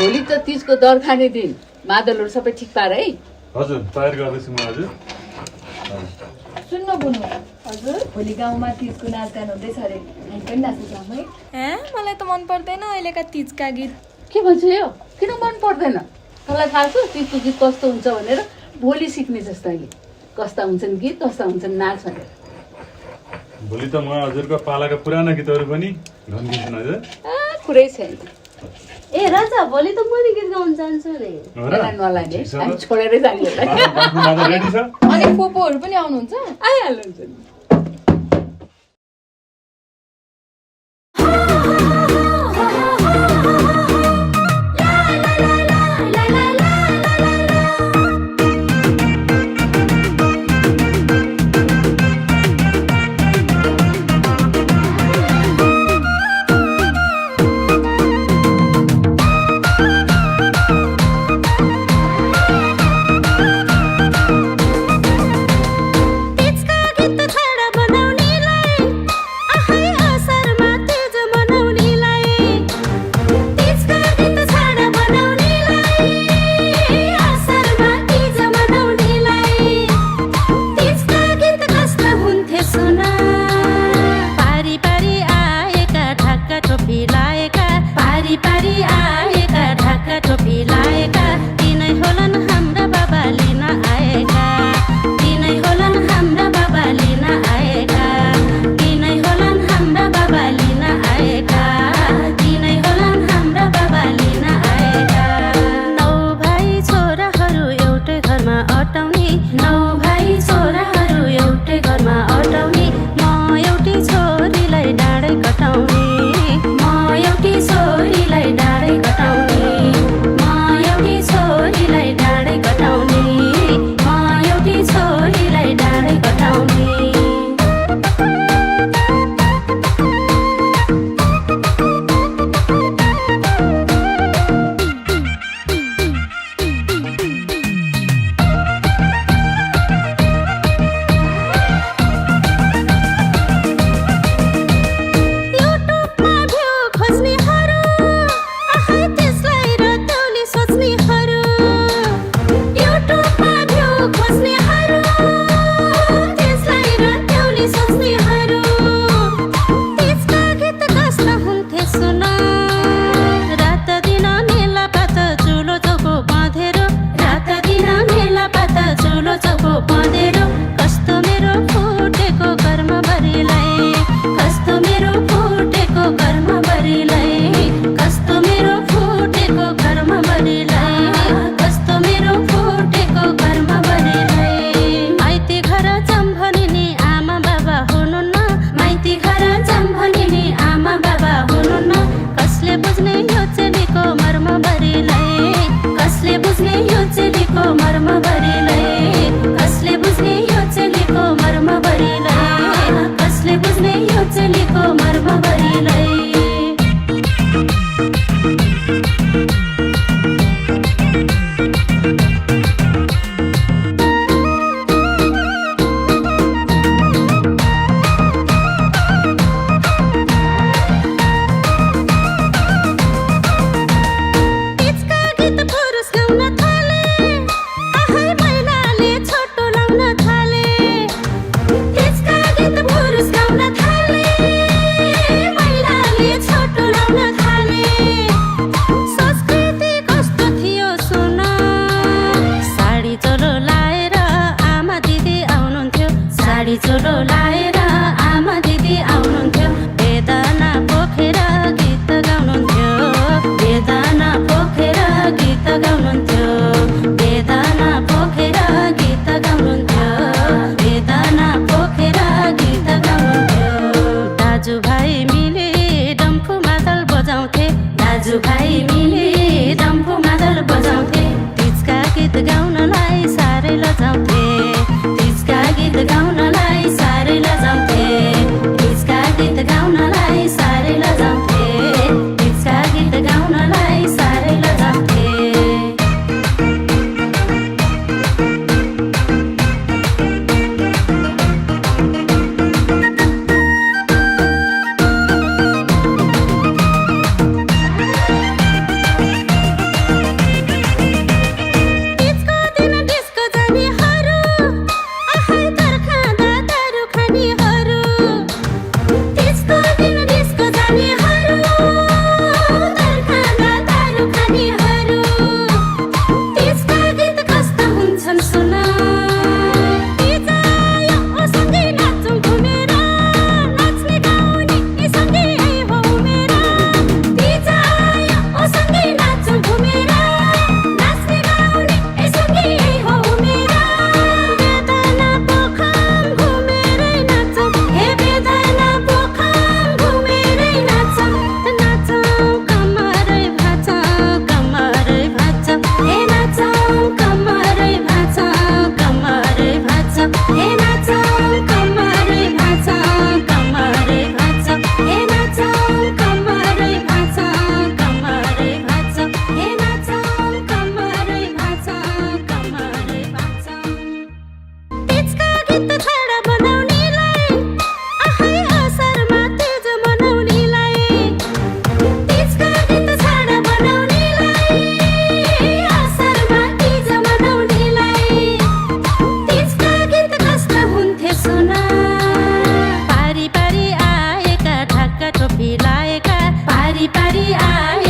भोलि त तीजको दर खाने दिन मादलहरू सबै ठिक पार है। हजुर तयार गर्दैछु म हजुर। सुन्न बुनु हजुर भोलि गाउँमा तीजको नाचगान हुँदैछ अरे, हामी पनि नाच्नु जाऊँ है। मलाई त मन पर्दैन अहिलेका तीजका गीत। के भन्छ यो, किन मन पर्दैन? तँलाई थाहा छ तीजको गीत कस्तो हुन्छ भनेर? भोलि सिक्ने जस्तो अहिले कस्ता हुन्छन् गीत, कस्ता हुन्छन् नाच भनेर। भोलि त म हजुरको पालाका पुराना गीतहरू पनि गाउँदिन्छु हजुर। कुरै छैन। ए राजा भोलि त म नि गीत गाउन जान्छु रे। नलाने हामी छोडेरै जाने होला। रेडी छ? अनि पोपोहरू पनि आउनुहुन्छ? आइहाल्नुहुन्छ नि। छोरीलाई डाँडै कटाउने आँगन